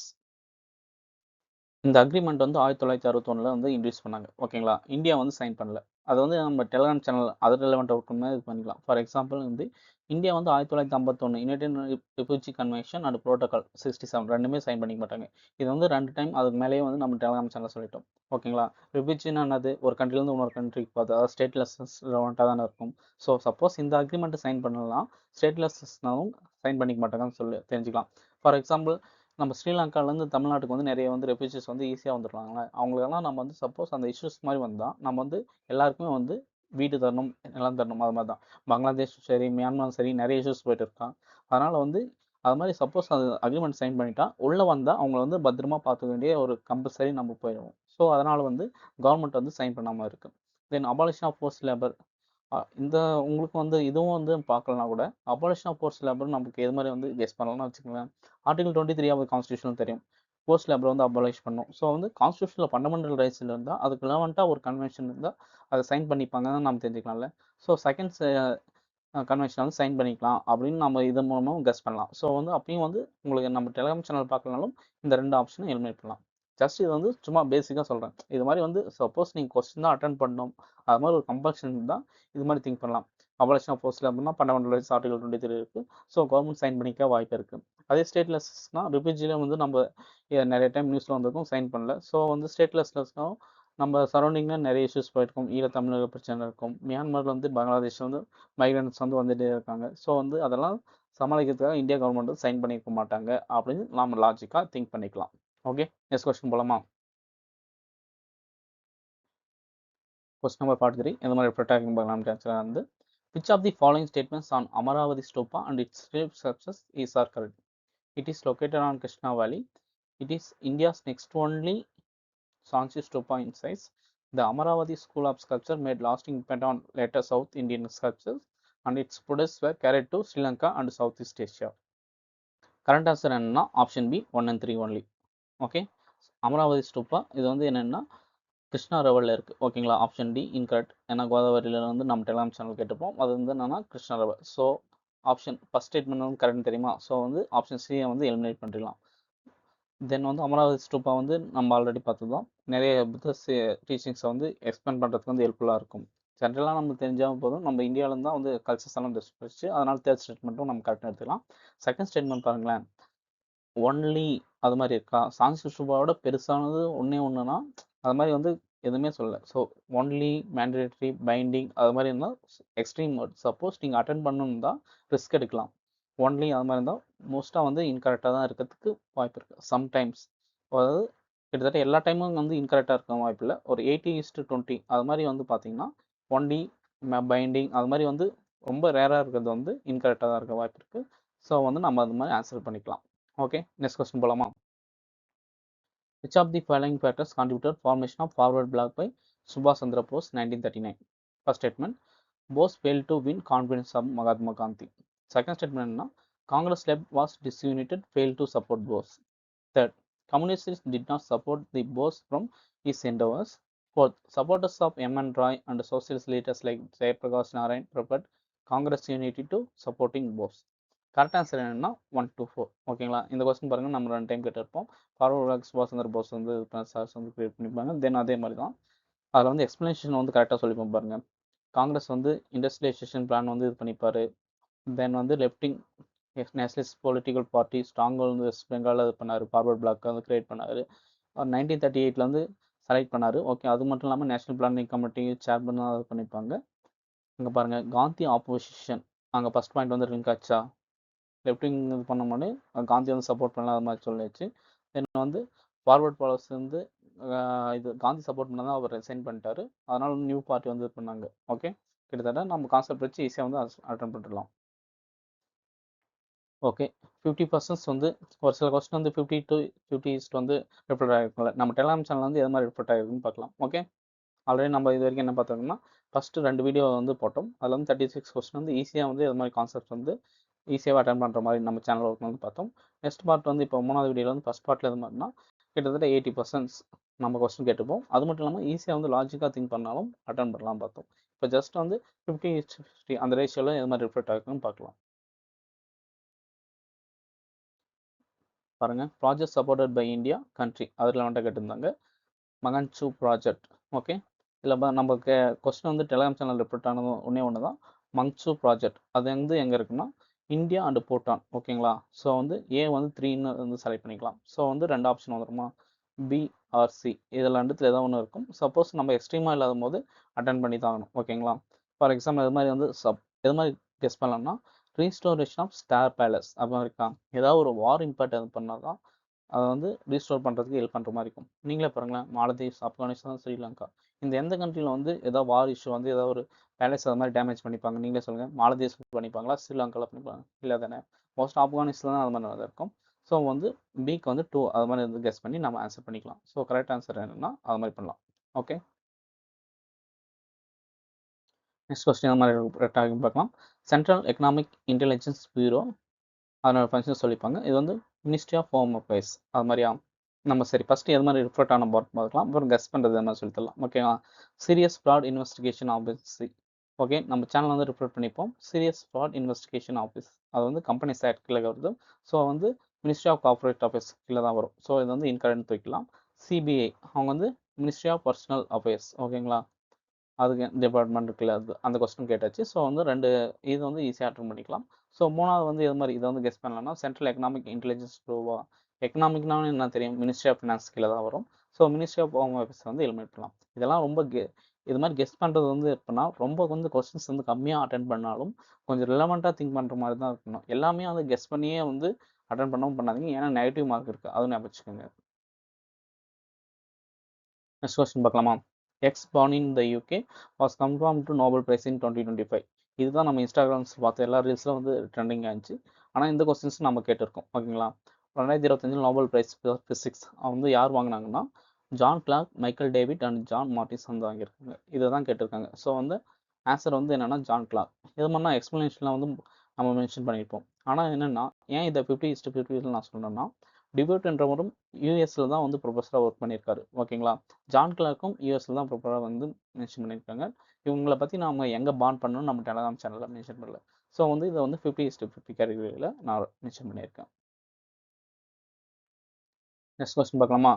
Speaker 1: இந்த அக்ரிமெண்ட் வந்து 1961 வந்து இன்ட்ரடியூஸ் பண்ணாங்க. ஓகேங்களா? இந்தியா வந்து சைன் பண்ணல. அது வந்து நம்ம டெலிகிராம் சேனல் அது ரிலவெண்ட்டாக இருக்குமே இது பண்ணிக்கலாம். ஃபார் எக்ஸாம்பிள் வந்து இந்தியா வந்து 1951 United refugee convention and protocol 67 ரெண்டுமே சைன் பண்ணிக்க மாட்டாங்க. இது வந்து 2 டைம் அதுக்கு மேலேயே வந்து நம்ம டெலிகிராம் சேனல் சொல்லிட்டோம். ஓகேங்களா? ரிஃப்யூஜின்னா என்னது, ஒரு கண்ட்ரிலேருந்து இன்னொரு கண்ட்ரிக்கு பார்த்து, அதாவது ஸ்டேட்லெஸ்னஸ் ரிலவெண்ட்டாக தானே இருக்கும். ஸோ சப்போஸ் இந்த அக்ரிமெண்ட்டை சைன் பண்ணலாம், ஸ்டேட்லெஸ்னஸும் சைன் பண்ணிக்க மாட்டாங்கன்னு சொல்லி தெரிஞ்சுக்கலாம். ஃபார் எக்ஸாம்பிள், நம்ம ஸ்ரீலங்காலேருந்து தமிழ்நாட்டுக்கு வந்து நிறைய வந்து ரெஃப்யூஜிஸ் வந்து ஈஸியாக வந்துடுறாங்க. அவங்களுக்கெல்லாம் நம்ம வந்து சப்போஸ் அந்த இஷ்யூஸ் மாதிரி வந்தால் நம்ம வந்து எல்லாருக்குமே வந்து வீடு தரணும், நிலம் தரணும். அது மாதிரி தான் பங்களாதேஷும் சரி, மியான்மரும் சரி, நிறைய இஷ்யூஸ் போயிட்டு இருக்கான். அதனால் வந்து அது மாதிரி சப்போஸ் அது அக்ரிமெண்ட் சைன் பண்ணிட்டா உள்ளே வந்தால் அவங்கள வந்து பத்திரமா பார்த்துக்க வேண்டிய ஒரு கம்பல்சரி நம்ம போயிடுவோம். ஸோ அதனால் வந்து கவர்மெண்ட் வந்து சைன் பண்ணாமல் இருக்குது. தென் அபாலிஷன் ஆஃப் ஃபோர்ஸ்ட் லேபர், இந்த உங்களுக்கு வந்து இதுவும் வந்து பார்க்கலனா கூட அபாலிஷன் ஆஃப் ஃபோர்ஸ்ட் லேபர் நமக்கு எது மாதிரி வந்து கெஸ் பண்ணலாம்னு வச்சுக்கோங்களேன். ஆர்டிகல் 23 ஆஃப் கான்ஸ்டியூஷன் தெரியும், ஃபோர்ஸ்ட் லேபர் வந்து அபாலிஷ் பண்ணும். ஸோ வந்து கான்ஸ்டியூஷனில் ஃபண்டமெண்டல் ரைட்ஸில் இருந்தால் அதுக்கு ரிலவெண்ட்டாக ஒரு கன்வென்ஷன் இருந்தால் அதை சைன் பண்ணிப்பாங்கன்னு நம்ம தெரிஞ்சுக்கலாம்ல. ஸோ செகண்ட் கன்வென்ஷன் வந்து சைன் பண்ணிக்கலாம் அப்படின்னு நம்ம இதன் மூலமாக கெஸ் பண்ணலாம். ஸோ வந்து அப்பயும் வந்து உங்களுக்கு நம்ம டெலிகிராம் சேனல் பார்க்கலனாலும் இந்த 2 ஆப்ஷனும் எலிமினேட் பண்ணலாம். ஜஸ்ட் இது வந்து சும்மா பேசிக்காக சொல்கிறேன். இது மாதிரி வந்து சப்போஸ் நீங்கள் கொஸ்டின் தான் அட்டன் பண்ணணும், அது மாதிரி ஒரு கம்பல்ஷன் தான் இது மாதிரி திங்க் பண்ணலாம். அபாலிஷன் ஆஃப் ஃபோர்ஸ்ட் லேபர்னா ஃபண்டமெண்டல் ரைட்ஸ் ஆர்டிகல் 23 இருக்குது. ஸோ கவர்மெண்ட் சைன் பண்ணிக்க வாய்ப்பு இருக்குது. அதே ஸ்டேட்லெஸ்னா ரிஃப்யூஜியில் வந்து நம்ம நிறைய டைம் நியூஸில் வந்திருக்கும், சைன் பண்ணல. ஸோ வந்து ஸ்டேட்லெஸ்னஸ்னால் நம்ம சரௌண்டிங்கில் நிறைய இஷ்யூஸ் போயிருக்கும். ஈழத்தமிழக பிரச்சனை இருக்கும். மியான்மரில் வந்து பங்களாதேஷ் வந்து மைக்ரன்ஸ் வந்து வந்துகிட்டே இருக்காங்க. ஸோ வந்து அதெல்லாம் சமாளிக்கிறதுக்காக இந்தியா கவர்மெண்ட் வந்து சைன் பண்ணியிருக்க மாட்டாங்க அப்படின்னு நம்ம லாஜிக்காக திங்க் பண்ணிக்கலாம். ஓகே, நெக்ஸ்ட் கொஸ்டின் போகலாமா? கொஸ்டின் நம்பர் 43 இந்த மாதிரி ப்ரொட்டாக்டிங் பார்க்கலாம். ஆன்சர் வந்து which of the following statements on Amaravati Stupa and its relief structures is are correct? It is located on Krishna Valley. It is India's next only Sanchi Stupa in size. The Amaravati School of Sculpture made lasting impact on later South Indian sculptures, and its products were carried to Sri Lanka and Southeast Asia. Current answer என்னன்னா option B 1 and 3 only. Okay, Amaravati stupa இது வந்து என்னென்னா கிருஷ்ணா ரவலில் இருக்குது. ஓகேங்களா? Option D incorrect. ஏன்னா கோதாவரியில் வந்து நம்ம டெலிகிராம் சேனல் கேட்டுப்போம், அது வந்து என்னன்னா Krishna ரவல். So option first statement வந்து கரெக்ட் தெரியுமா? ஸோ வந்து ஆப்ஷன் சியை வந்து எலிமினேட் பண்ணிடலாம். தென் வந்து அமராவதி ஸ்டூப்பா வந்து நம்ம ஆல்ரெடி பார்த்துதான் நிறைய புத்தஸ் டீச்சிங்ஸை வந்து எக்ஸ்பிளைன் பண்ணுறதுக்கு வந்து ஹெல்ப்ஃபுல்லாக இருக்கும். ஜென்ரலாக நம்ம தெரிஞ்சால் போதும், நம்ம இந்தியாவிலேருந்து தான் வந்து கல்ச்சர்ஸ் எல்லாம் டிஸ்பிரிச்சு, அதனால் தேர்ட் ஸ்டேட்மெண்ட்டும் நம்ம கரெக்டாக எடுத்துக்கலாம். செகண்ட் ஸ்டேட்மெண்ட் பாருங்களேன், ஒன்லி அது மாதிரி இருக்கா? சான்ஸ்கிரிட் ஸ்டூப்பாவோட பெருசானது ஒன்றுனா அது மாதிரி வந்து எதுவுமே சொல்லலை. ஸோ ஒன்லி, மேண்டேட்டரி, பைண்டிங் அது மாதிரி இருந்தால் எக்ஸ்ட்ரீம் வேர்ட். சப்போஸ் நீங்கள் அட்டன் பண்ணணும் தான் ரிஸ்க் எடுக்கலாம். ஒன்லி அது மாதிரி இருந்தால் மோஸ்ட்டாக வந்து இன்கரெக்டாக தான் இருக்கிறதுக்கு வாய்ப்பு இருக்குது. சம்டைம்ஸ், அதாவது கிட்டத்தட்ட எல்லா டைமும் வந்து இன்கரெக்டாக இருக்க வாய்ப்பு இல்லை. ஒரு 80:20 அது மாதிரி வந்து பார்த்தீங்கன்னா ஒன்லி, பைண்டிங் அது மாதிரி வந்து ரொம்ப ரேராக இருக்கிறது வந்து இன்கரெக்டாக தான் இருக்க வாய்ப்பு இருக்குது. ஸோ வந்து நம்ம அது மாதிரி ஆன்சர் பண்ணிக்கலாம். ஓகே, நெக்ஸ்ட் கொஸ்டின் போகலாமா? Which of the following factors contributed formation of forward bloc by Subhash Chandra Bose 1939? First statement, Bose failed to win confidence of Mahatma Gandhi. Second statement, Congress left was disunited, failed to support Bose. Third, communists did not support the Bose from his endeavors. Fourth, supporters of M.N. Roy and socialist leaders like Jayaprakash Narayan preferred Congress unity to supporting Bose. Correct answer என்னன்னா 1 to 4. ஓகேங்களா? இந்த question பாருங்கள், நம்ம 2 time கேட்டிருப்போம். Forward black சுபாஷ் சந்திர போஸ் வந்து SARS வந்து create பண்ணிப்பாங்க. தென் அதே மாதிரி தான் அதில் வந்து எக்ஸ்ப்ளனேஷன் வந்து கரெக்டாக சொல்லிப்போம் பாருங்கள். காங்கிரஸ் வந்து இண்டஸ்ட்ரியலைசேஷன் பிளான் வந்து இது பண்ணிப்பார். தென் வந்து லெஃப்டிங் நேஷனலிஸ்ட் பொலிட்டிக்கல் பார்ட்டி ஸ்ட்ராங் வந்து வெஸ்ட் பெங்கால் இது பண்ணார், ஃபார்வர்ட் பிளாக் வந்து கிரியேட் பண்ணார். 1938 வந்து செலக்ட் பண்ணார். ஓகே, அது மட்டும் இல்லாமல் நேஷனல் பிளானிங் கமிட்டி சேர்மன் இது பண்ணிப்பாங்க. இங்கே பாருங்கள், காந்தி ஆப்போசிஷன் அங்கே ஃபஸ்ட் பாயிண்ட் வந்து லிங்க் ஆச்சா. லெஃப்டிங் இது பண்ணோம்னே காந்தி வந்து சப்போர்ட் பண்ணலாம் அது மாதிரி சொல்லிச்சு. தென் வந்து ஃபார்வர்ட் பாலிசி வந்து இது காந்தி சப்போர்ட் பண்ணால் தான் அவர் ரிசைன் பண்ணிட்டாரு. அதனால நியூ பார்ட்டி வந்து இது பண்ணாங்க. ஓகே, கிட்டத்தட்ட நம்ம கான்செப்ட் வச்சு ஈஸியாக வந்து அட்டன் பண்ணிடலாம். ஓகே, 50% வந்து ஒரு சில கொஸ்டின் வந்து 50 to 50 வந்து ரிப்போர்ட் ஆகிருக்கும்ல. நம்ம டெலிகிராம் சேனல் வந்து எது மாதிரி ரிப்போர்ட் ஆகிருக்குன்னு பார்க்கலாம். ஓகே, ஆல்ரெடி நம்ம இது வரைக்கும் என்ன பார்த்தோம்னா ஃபஸ்ட்டு 2 வீடியோ வந்து போட்டோம். அதில் வந்து 36 கொஸ்டின் வந்து ஈஸியாக வந்து இது மாதிரி கான்செப்ட் வந்து ஈஸியாக அட்டன் பண்ணுற மாதிரி நம்ம சேனல் ஒர்க் வந்து பார்த்தோம். நெக்ஸ்ட் பார்ட் வந்து இப்போ 3வது வீடியோவில் வந்து ஃபஸ்ட் பார்ட்டில் எது மாதிரினா கிட்டத்தட்ட 80% நம்ம கொஸ்டின் கேட்டுப்போம். அது மட்டும் இல்லாமல் ஈஸியாக வந்து லாஜிக்காக திங்க் பண்ணாலும் அட்டன் பண்ணலாம் பார்த்தோம். இப்போ ஜஸ்ட் வந்து 50-50 அந்த ரேஷியோவில் எது மாதிரி ரிஃப்ளெக்ட் ஆகுதுன்னு பார்க்கலாம். பாருங்கள், project supported by India country அதில் வந்துட்டு கேட்டிருந்தாங்க மகன்சூ ப்ராஜெக்ட். ஓகே, இதில் நம்ம கொஸ்டின் வந்து டெலிகிராம் சேனல் ரிப்போர்ட் ஆனது ஒன்று தான். மங்சூ ப்ராஜெக்ட் அது வந்து எங்கே இருக்குன்னா இந்தியா அண்ட் பூட்டான். ஓகேங்களா, ஸோ வந்து ஏ வந்து 3ன்னு வந்து செலக்ட் பண்ணிக்கலாம். ஸோ வந்து 2 ஆப்ஷன் வந்துருமா, பிஆர்சி இதில் 2த்துல ஏதோ ஒன்று இருக்கும். சப்போஸ் நம்ம எக்ஸ்ட்ரீமாக இல்லாத போது அட்டன் பண்ணி தான் ஆகணும். ஓகேங்களா, ஃபார் எக்ஸாம்பிள் இது மாதிரி வந்து எது மாதிரி கெஸ் பண்ணலாம்னா ரீஸ்டோரேஷன் ஆஃப் ஸ்டார் பேலஸ் அப்படி இருக்கா, ஏதாவது ஒரு வார் இம்பேக்ட் அது பண்ணால் தான் அதை வந்து ரீஸ்டோர் பண்ணுறதுக்கு ஹெல்ப் பண்ணுற மாதிரி இருக்கும். நீங்களே பாருங்களேன், மாலத்தீவ்ஸ், ஆப்கானிஸ்தான், ஸ்ரீலங்கா இந்த எந்த கண்ட்ரியில் வந்து ஏதாவது வார் இஷ்யூ வந்து ஏதாவது ஒரு பேலஸ் அது மாதிரி டேமேஜ் பண்ணிப்பாங்க? நீங்களே சொல்லுங்கள். மாலத்தீவ்ஸ் பண்ணிப்பாங்களா, ஸ்ரீலங்காவில் பண்ணிப்பாங்க? இல்லை தானே, மோஸ்ட் ஆப்கானிஸ்தான் தான் அது மாதிரி இருக்கும். ஸோ வந்து பிக்கு வந்து 2 அது மாதிரி வந்து கெஸ் பண்ணி நம்ம ஆன்சர் பண்ணிக்கலாம். ஸோ கரெக்ட் ஆன்சர் என்னன்னா அது மாதிரி பண்ணலாம். ஓகே, நெக்ஸ்ட் கொஸ்டின் அது மாதிரி பார்க்கலாம். சென்ட்ரல் எக்கனாமிக் இன்டெலிஜென்ஸ் பியூரோ அதனோட ஃபங்க்ஷன் சொல்லிப்பாங்க. இது வந்து மினிஸ்ட்ரி ஆஃப் ஹோம் அஃபேர்ஸ் அது மாதிரியா. நம்ம சரி ஃபஸ்ட்டு எது மாதிரி ரிஃப்ளெக்ட் ஆன பார்க்கலாம், அப்புறம் கெஸ் பண்ணுறது எது மாதிரி சொல்லி தரலாம். ஓகேவா, serious fraud investigation office. Okay, நம்ம சேனல் வந்து ரிஃப்ளெக்ட் பண்ணிப்போம். சீரியஸ் ஃப்ராட் இன்வெஸ்டிகேஷன் ஆஃபீஸ் அது வந்து கம்பெனிஸ் ஆக்ட் கீழே வருது. ஸோ வந்து மினிஸ்ட்ரி ஆஃப் கார்பரேட் அஃபேர்ஸ் கீழே தான் வரும். ஸோ இது வந்து இன்கரெக்ட் வைக்கலாம். சிபிஐ அவங்க வந்து மினிஸ்ட்ரி ஆஃப் பர்சனல் அஃபேர்ஸ். ஓகேங்களா, அதுக்கு டிபார்ட்மெண்ட் இருக்குல்ல, அது அந்த கொஸ்டின் கேட்டாச்சு. ஸோ வந்து 2 இது வந்து ஈஸியாக அட்டன் பண்ணிக்கலாம். ஸோ 3வது வந்து இது மாதிரி இதை வந்து கெஸ் பண்ணலாம்னா சென்ட்ரல் எக்கனாமிக் இன்டெலிஜென்ஸ் ப்ரோவா. எக்கனாமிக்னாலும் என்ன தெரியும், மினிஸ்ட்ரி ஆஃப் ஃபினான்ஸ் கீழே தான் வரும். So ministry of home office வந்து எலிமினேட் பண்ணலாம். இதெல்லாம் ரொம்ப இது மாதிரி கெஸ் பண்ணுறது வந்து எப்படின்னா ரொம்ப வந்து கொஸ்டின்ஸ் வந்து கம்மியாக அட்டன் பண்ணாலும் கொஞ்சம் ரிலவெண்ட்டாக திங்க் பண்ணுற மாதிரி தான் இருக்கணும். எல்லாமே வந்து கெஸ் பண்ணியே வந்து அட்டன் பண்ணவும் பண்ணாதீங்க, ஏன்னா நெகட்டிவ் மார்க் இருக்குது, அதுவும் ஞாபகம் வச்சுக்கோங்க. நெக்ஸ்ட் கொஸ்டின் பார்க்கலாமா. X born in the UK was confirmed to Nobel Prize in 2025. இதுதான் நம்ம இன்ஸ்டாகிராம்ஸ் பார்த்த எல்லா ரீல்ஸில் வந்து ட்ரெண்டிங் ஆச்சு. ஆனால் இந்த கொஸ்டின்ஸ் நம்ம கேட்டிருக்கோம். ஓகேங்களா, 2025 நோபல் பிரைஸ் ஃபிசிக்ஸ் வந்து யார் வாங்கினாங்கன்னா John Clarke, Michael David and John Martinis வந்து வாங்கியிருக்காங்க. இதை தான் கேட்டிருக்காங்க. ஸோ வந்து ஆன்சர் வந்து என்னென்னா ஜான் கிளார்க். இது மாதிரினா எக்ஸ்ப்ளனேஷனில் வந்து நம்ம மென்ஷன் பண்ணியிருப்போம். ஆனால் என்னென்னா ஏன் இதை 50:50 நான் சொல்கிறேன்னா டிபேட்ன்றவரும் யூஎஸில் தான் வந்து ப்ரொஃபஸராக ஒர்க் பண்ணியிருக்காரு. ஓகேங்களா, ஜான் கிளார்க்கும் யூஎஸில் தான் ப்ரொஃபஸராக வந்து மென்ஷன் பண்ணியிருக்காங்க. இவங்களை பற்றி நம்ம எங்கே பாண்ட் பண்ணணும்னு நம்ம டெலிகிராம் சேனலில் மென்ஷன் பண்ணல. ஸோ வந்து இதை வந்து 50:50 கேட்டகரியில் நான் மென்ஷன் பண்ணியிருக்கேன். நெக்ஸ்ட் கொஸ்டின் பார்க்கலாமா.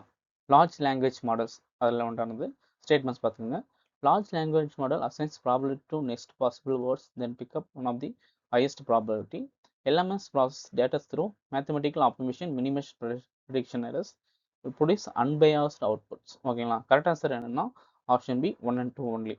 Speaker 1: லார்ஜ் லாங்குவேஜ் மாடல்ஸ் அதில் உண்டானது ஸ்டேட்மெண்ட்ஸ் பார்த்துங்க. Large language model assigns probability to next possible words then pick up one of the highest probability. LMS process data through mathematical optimization, minimize prediction errors, produce unbiased outputs. ஓகேங்களா, correct answer என்னன்னா option B 1 and 2 only.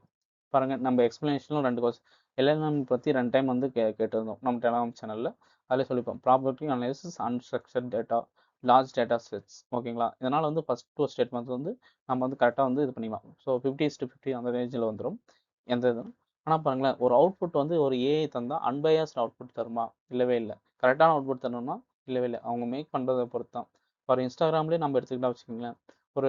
Speaker 1: பாருங்க, நம்ம எக்ஸ்பிளனேஷனில் 2 question LLM பற்றி 2 time வந்து கேட்டிருந்தோம் நம்ம Telegram சேனலில். அதில் சொல்லிப்போம் probability analysis, unstructured data, large data sets. ஓகேங்களா, இதனால் வந்து ஃபஸ்ட் 2 ஸ்டேட்மெண்ட்ஸ் வந்து நம்ம வந்து கரெக்டாக வந்து இது பண்ணிக்கலாம். ஸோ 50:50 அந்த ரேஞ்சில் வந்துடும் எந்த இதுவும். ஆனால் பாருங்களேன், ஒரு அவுட்புட் வந்து ஒரு ஏஐ தந்தால் அன்பயாஸ்ட் அவுட்புட் தருமா, இல்லவே இல்லை. கரெக்டான அவுட்புட் தரணும்னா இல்லவே இல்லை, அவங்க மேக் பண்ணுறதை பொறுத்து தான். ஃபார் இன்ஸ்டாகிராம்லேயே நம்ம எடுத்துக்கிட்டா வச்சுக்கோங்களேன், ஒரு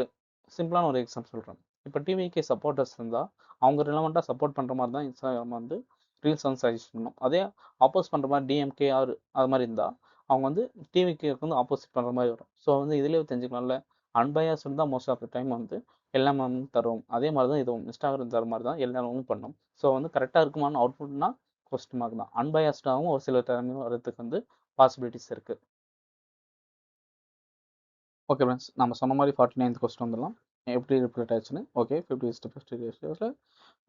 Speaker 1: சிம்பிளான ஒரு எக்ஸாம்பிள் சொல்கிறேன். இப்போ டிவிக்கு சப்போர்ட்டர்ஸ் இருந்தால் அவங்க ரிலவெண்ட்டாக சப்போர்ட் பண்ணுற மாதிரி தான் இன்ஸ்டாகிராம் வந்து ரீல்ஸ் வந்து சஜஸ்ட் பண்ணணும். அதே ஆப்போஸ் பண்ணுற மாதிரி டிஎம்கே ஆர் அது மாதிரி இருந்தால் அவங்க வந்து டிவிக்கு வந்து ஆப்போசிட் பண்ணுற மாதிரி வரும். ஸோ வந்து இதிலே தெரிஞ்சுக்கலாம்ல, அன்பயாஸ்டு தான் மோஸ்ட் ஆஃப் த டைம் வந்து எல்லாமே தரும். அதே மாதிரி தான் இதுவும் இன்ஸ்டாகிராம் தர மாதிரி தான் எல்லாரும் பண்ணும். ஸோ வந்து கரெக்டாக இருக்குமான்னு அவுட்புட்னா கொஸ்டின் மார்க் தான். அன்பயாஸ்டாகவும் ஒரு சில டைம் வரதுக்கு வந்து பாசிபிலிட்டிஸ் இருக்குது. ஓகே ஃப்ரெண்ட்ஸ், நம்ம சொன்ன மாதிரி 49th கொஸ்டின் வந்துடலாம். எப்படி ரிப்பீட் ஆச்சுன்னு. ஓகே, 50:50 ரேஷியோவில்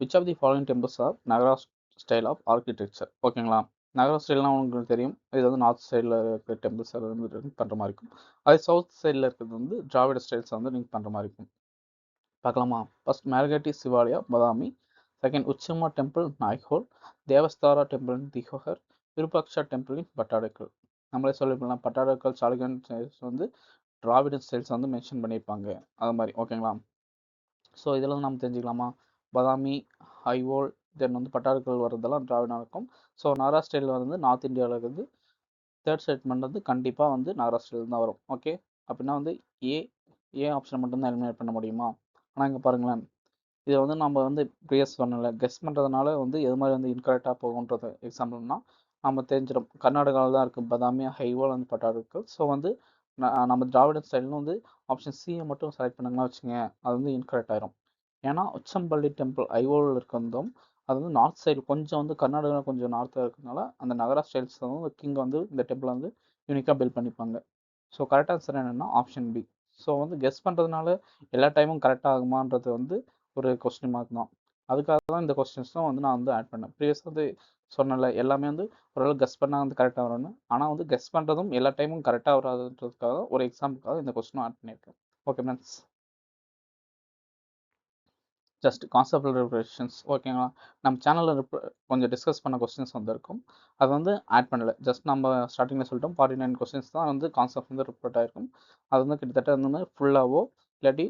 Speaker 1: which of the following temples are Nagara style of architecture? ஓகேங்களா, நகரா ஸ்டைல்னால் உங்களுக்கு தெரியும், இது வந்து நார்த் சைடில் இருக்கிற டெம்பிள்ஸ் அதை வந்து பண்ணுற மாதிரி இருக்கும். அதே சவுத் சைடில் இருக்கிறது வந்து திராவிட ஸ்டைல்ஸை வந்து நீங்கள் பண்ணுற மாதிரி இருக்கும். பார்க்கலாமா? ஃபர்ஸ்ட் மேல்கட்டி சிவாலயா பதாமி, செகண்ட் உச்சமா டெம்பிள் நாய்ஹோல், தேவஸ்தாரா temple in Deogarh, Virupaksha temple in Pattadakal. நம்மளே சொல்லிக்கலாம், பட்டாடக்கல் சாளுக்கியன் ஸ்டைல்ஸ் வந்து திராவிடன் ஸ்டைல்ஸ் வந்து மென்ஷன் பண்ணியிருப்பாங்க அது மாதிரி. ஓகேங்களா, ஸோ இதெல்லாம் நம்ம தெரிஞ்சுக்கலாமா? பதாமி, ஐவோல், தென் வந்து பட்டாடக்கல் வர்றதெல்லாம் திராவிடம் இருக்கும். ஸோ நகரா ஸ்டைல் வந்து நார்த் இந்தியாவில் இருக்குது. தேர்ட் ஸ்டேட்மெண்ட் வந்து கண்டிப்பாக வந்து நகரா ஸ்டைல் தான் வரும். ஓகே, அப்படின்னா வந்து ஏ ஏ ஆப்ஷன் மட்டும்தான் எலிமினேட் பண்ண முடியுமா? ஆனால் இங்கே பாருங்களேன், இதை வந்து நம்ம வந்து ப்ரீவியஸ் பண்ணல, கெஸ் பண்ணுறதுனால வந்து எது மாதிரி வந்து இன்கரெக்டாக போகுன்றது எக்ஸாம்பிள்னா நம்ம தெரிஞ்சிடும். கர்நாடகாவில் தான் இருக்குது பதாமி, ஹைவோல் வந்து பட்டாடக்கல். ஸோ வந்து நம்ம திராவிடன் ஸ்டைல்னு வந்து ஆப்ஷன் சியை மட்டும் செலக்ட் பண்ணுங்கன்னா வச்சுங்க, அது வந்து இன்கரெக்ட் ஆயிரும். ஏன்னா உச்சம்பள்ளி டெம்பிள் ஐவோல் இருக்கிறதும் அது வந்து நார்த் சைடு கொஞ்சம் வந்து கர்நாடகா கொஞ்சம் நார்த்தாக இருக்கிறதுனால அந்த நகரா ஸ்டைல்ஸ் வந்து கிங் வந்து இந்த டெம்பிள் வந்து யூனிக்காக பில்ட் பண்ணிப்பாங்க. ஸோ கரெக்ட் ஆன்சர் என்னென்னா ஆப்ஷன் பி. ஸோ வந்து கெஸ் பண்ணுறதுனால எல்லா டைமும் கரெக்டாக ஆகுமான்றது வந்து ஒரு கொஸ்டின் மார்க் தான். அதுக்காக தான் இந்த கொஸ்டின்ஸும் வந்து நான் வந்து ஆட் பண்ணேன். ப்ரீவியஸ் வந்து சொன்னல எல்லாமே வந்து ஓரளவு கெஸ் பண்ணால் வந்து கரெக்டாக வரும்னு. ஆனால் வந்து கெஸ் பண்ணுறதும் எல்லா டைமும் கரெக்டாக வராதுன்றதுக்காக ஒரு எக்ஸாம்பிளுக்காக இந்த கொஸ்டினும் ஆட் பண்ணியிருக்கேன். Okay friends, just concept preparations. ஓகேங்களா, நம்ம சேனலில் கொஞ்சம் டிஸ்கஸ் பண்ண கொஸ்டின்ஸ் வந்துருக்கும், அது வந்து ஆட் பண்ணலை. ஜஸ்ட் நம்ம ஸ்டார்டிங்கில் சொல்லிட்டோம் 49 கொஸ்டின்ஸ் தான் வந்து கான்செப்ட் வந்து ரிப்போர்ட் ஆகிருக்கும். அது வந்து கிட்டத்தட்ட வந்து ஃபுல்லாகவோ இல்லாட்டி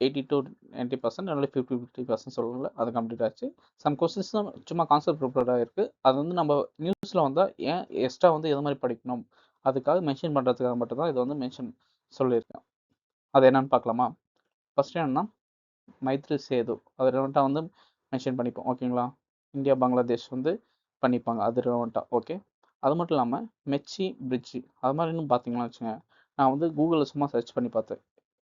Speaker 1: 80 to 90% இல்லாட்டி 50% சொல்லல, அது கம்ப்ளீட் ஆச்சு. சம் கொஸ்டின்ஸ் தான் சும்மா கான்செப்ட் ரிப்போர்ட் ஆகிருக்கு. அது வந்து நம்ம நியூஸில் வந்தால் ஏன் எக்ஸ்ட்ரா வந்து எது மாதிரி படிக்கணும் அதுக்காக மென்ஷன் பண்ணுறதுக்காக மட்டும்தான் இதை வந்து மென்ஷன் சொல்லியிருக்கேன். அது என்னன்னு பார்க்கலாமா? ஃபஸ்ட் என்னன்னா மைத்ரி சேது, அது ரெலவெண்ட்டாக வந்து மென்ஷன் பண்ணிப்போம். ஓகேங்களா, இந்தியா பங்களாதேஷ் வந்து பண்ணிப்பாங்க, அது ரெலவெண்ட்டாக. ஓகே, அது மட்டும் இல்லாமல் மெச்சி பிரிட்ஜு அது மாதிரி இன்னும் பார்த்தீங்கன்னா வச்சுங்க, நான் வந்து கூகுளில் சும்மா சர்ச் பண்ணி பார்த்தேன்.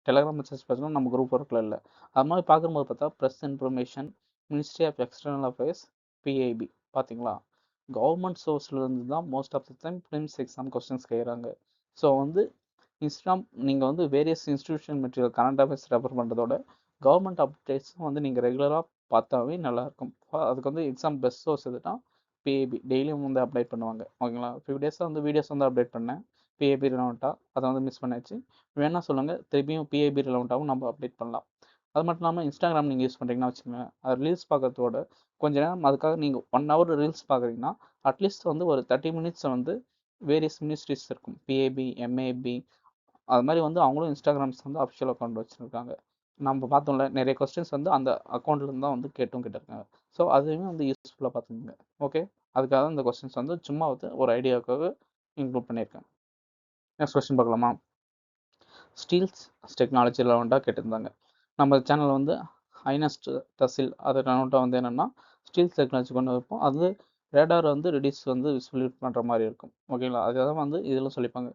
Speaker 1: டெலகிராமில் சர்ச் பண்ணால் நம்ம குரூப் ஒர்க்கில் இல்லை. அது மாதிரி பார்க்கும்போது பார்த்தா press information, ministry of external affairs, PIB. பார்த்தீங்களா, கவர்மெண்ட் சோர்ஸ்லேருந்து தான் most of the time prelims exam questions கேட்குறாங்க. ஸோ வந்து இன்ஸ்டாம் நீங்கள் வந்து various institution material current affairs refer பண்ணுறதோட கவர்மெண்ட் அப்டேட்ஸும் வந்து நீங்கள் ரெகுலராக பார்த்தாவே நல்லாயிருக்கும். அதுக்கு வந்து எக்ஸாம் பெஸ்ட் சோர்ஸ் எதுனா பிஏபி டெய்லியும் வந்து அப்டேட் பண்ணுவாங்க. ஓகேங்களா, 5 டேஸாக வந்து வீடியோஸ் வந்து அப்டேட் பண்ணேன் பிஏபி ரிலவெண்ட்டாக, அதை வந்து மிஸ் பண்ணியாச்சு. வேணா சொல்லுங்கள், திருப்பியும் பிஏபி ரிலவெண்ட்டாகவும் நம்ம அப்டேட் பண்ணலாம். அது மட்டும் இல்லாமல் இன்ஸ்டாகிராம் நீங்கள் யூஸ் பண்ணுறீங்கன்னா வச்சுக்கோங்க, அது ரீல்ஸ் பார்க்குறதோட கொஞ்ச நேரம் அதுக்காக நீங்கள் 1 hour ரீல்ஸ் பார்க்குறீங்கன்னா அட்லீஸ்ட் வந்து ஒரு 30 minutes வந்து வேரியஸ் மினிஸ்ட்ரிஸ் இருக்கும், பிஏபி, எம்ஏபி, அது மாதிரி வந்து அவங்களும் இன்ஸ்டாகிராம்ஸ் வந்து அஃபிஷியல் அக்கௌண்ட் வச்சுருக்காங்க. நம்ம பார்த்தோம்ல நிறைய கொஸ்டின்ஸ் வந்து அந்த அக்கௌண்ட்லேருந்து தான் வந்து கேட்டிருக்காங்க. ஸோ அதுவுமே வந்து யூஸ்ஃபுல்லாக பார்த்துக்கோங்க. ஓகே, அதுக்காக தான் இந்த கொஸ்டின்ஸ் வந்து சும்மா வந்து ஒரு ஐடியாவுக்காக இன்க்ளூட் பண்ணியிருக்கேன். நெக்ஸ்ட் கொஸ்டின் பார்க்கலாமா? ஸ்டீல்ஸ் டெக்னாலஜி ரெலவெண்ட்டாக கேட்டிருந்தாங்க. நம்ம சேனலில் வந்து ஹைனஸ்ட் தசில் அது ரெலவெண்ட்டாக வந்து என்னென்னா ஸ்டீல்ஸ் டெக்னாலஜி கொண்டு வைப்போம். அது ரேடார் வந்து ரெடியூஸ் வந்து விசுவல் பண்ணுற மாதிரி இருக்கும். ஓகேங்களா, அதுதான் வந்து இதில் சொல்லிப்பாங்க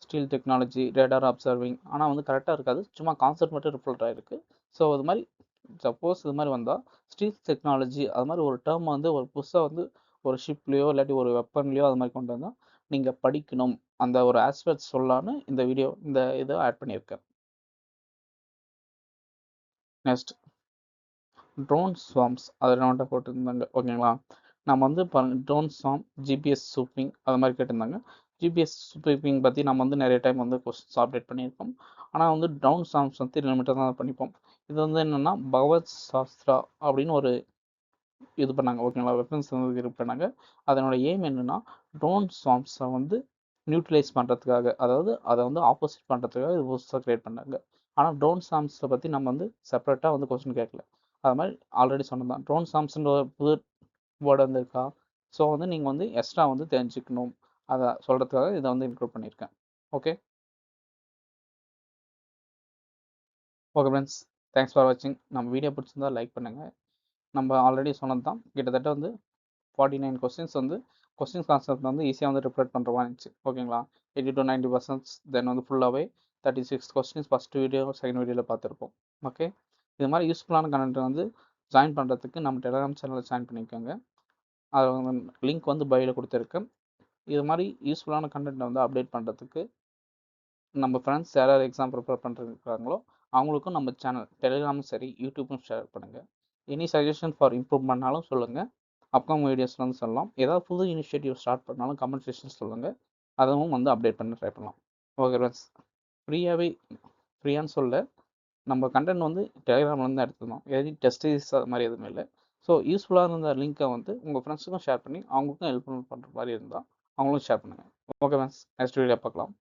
Speaker 1: ஸ்டீல் டெக்னாலஜி, ரேடார் அப்சர்விங். ஆனால் வந்து கரெக்டாக இருக்காது, சும்மா கான்செப்ட் மட்டும் ரிப்போர்ட் ஆகிருக்கு. ஸோ அது மாதிரி சப்போஸ் இது மாதிரி வந்தால் ஸ்டீல் டெக்னாலஜி அது மாதிரி ஒரு டேர்ம் வந்து ஒரு புதுசாக வந்து ஒரு ஷிப்லேயோ இல்லாட்டி ஒரு வெப்பன்லேயோ அது மாதிரி கொண்டு வந்தால் நீங்கள் படிக்கணும், அந்த ஒரு ஆஸ்பெக்ட் சொல்லலான்னு இந்த இதை ஆட் பண்ணியிருக்கேன். நெக்ஸ்ட் ட்ரோன் ஸ்வாம்ஸ் அது ரெலவெண்ட்டாக போட்டிருந்தாங்க. ஓகேங்களா, நம்ம வந்து ட்ரோன் ஸ்வாம், ஜிபிஎஸ் ஸ்வீப்பிங் அது மாதிரி கேட்டிருந்தாங்க. ஜிபிஎஸ் ஸ்வீப்பிங் பற்றி நம்ம வந்து நிறைய டைம் வந்து கொஸ்டின்ஸ் அப்டேட் பண்ணியிருக்கோம். ஆனால் வந்து ட்ரோன் ஸ்வாம்ஸ் வந்து லிமிட்டாக தான் பண்ணிப்போம். இது வந்து என்னென்னா பகவத் சாஸ்திரா அப்படின்னு ஒரு இது பண்ணாங்க. ஓகேங்களா, வெப்பன்ஸ் வந்து இது பண்ணாங்க. அதனோட எய்ம் என்னென்னா ட்ரோன் ஸ்வாம்ஸை வந்து நியூட்ரலைஸ் பண்ணுறதுக்காக, அதாவது அதை வந்து ஆப்போசிட் பண்ணுறதுக்காக இது புதுசாக க்ரியேட் பண்ணாங்க. ஆனால் ட்ரோன் ஸ்வாம்ஸை பற்றி நம்ம வந்து செப்பரேட்டாக வந்து கொஸ்டின் கேட்கல. அது மாதிரி ஆல்ரெடி சொன்னதான் ட்ரோன் ஸ்வாம்ஸ்ன்ற ஒரு புது வேர்டு வந்திருக்கா. ஸோ வந்து நீங்கள் வந்து எக்ஸ்ட்ரா வந்து தெரிஞ்சுக்கணும், அதை சொல்கிறதுக்காக இதை வந்து இன்க்ளூட் பண்ணியிருக்கேன். Okay okay friends, thanks for வாட்சிங். நம்ம வீடியோ பிடிச்சிருந்தா லைக் பண்ணுங்கள். நம்ம ஆல்ரெடி சொன்னது தான், கிட்டத்தட்ட வந்து 49 கொஸ்டின்ஸ் வந்து கொஸ்டின்ஸ் கான்செப்ட் வந்து ஈஸியாக வந்து ரிப்ளேட் பண்ணுற மாதிரி இருந்துச்சு. ஓகேங்களா, 80 to 90% தென் வந்து ஃபுல்லாகவே 36 கொஸ்டின்ஸ் ஃபஸ்ட் வீடியோ செகண்ட் வீடியோவில் பார்த்துருப்போம். ஓகே, இது மாதிரி யூஸ்ஃபுல்லான கண்டென்ட் வந்து ஜாயின் பண்ணுறதுக்கு நம்ம டெலிகிராம் சேனலில் ஜாயின் பண்ணிக்கோங்க. அது லிங்க் வந்து பயோவில் கொடுத்துருக்கேன். இது மாதிரி யூஸ்ஃபுல்லான கண்டென்ட்டை வந்து அப்டேட் பண்ணுறதுக்கு நம்ம ஃப்ரெண்ட்ஸ் யாராவது எக்ஸாம் ப்ரிப்பேர் பண்ணுறாங்களோ அவங்களுக்கும் நம்ம சேனல் டெலிகிராமும் சரி யூடியூப்பும் ஷேர் பண்ணுங்கள். எனி சஜஷன் ஃபார் இம்ப்ரூவ்மெண்ட்னாலும் சொல்லுங்கள். அப்கமிங் வீடியோஸில் வந்து சொல்லலாம். ஏதாவது புது இனிஷியேட்டிவ் ஸ்டார்ட் பண்ணாலும் கமெண்ட் செக்ஷன் சொல்லுங்கள். அதுவும் வந்து அப்டேட் பண்ண ட்ரை பண்ணலாம். ஓகே ஃப்ரெண்ட்ஸ், ஃப்ரீயான்னு சொல்ல நம்ம கண்டென்ட் வந்து டெலிகிராம்லேருந்து எடுத்துருந்தோம். எதுவும் டெஸ்ட் சீரிஸ் அது மாதிரி எதுவுமே இல்லை. ஸோ யூஸ்ஃபுல்லாக இருந்த லிங்க்கை வந்து உங்கள் ஃப்ரெண்ட்ஸுக்கும் ஷேர் பண்ணி அவங்களுக்கும் ஹெல்ப் பண்ணுற மாதிரி இருந்தால் அவங்களும் ஷேர் பண்ணுங்கள். ஓகே ஃப்ரெண்ட்ஸ், நெக்ஸ்ட் வீடியோ பார்க்கலாம்.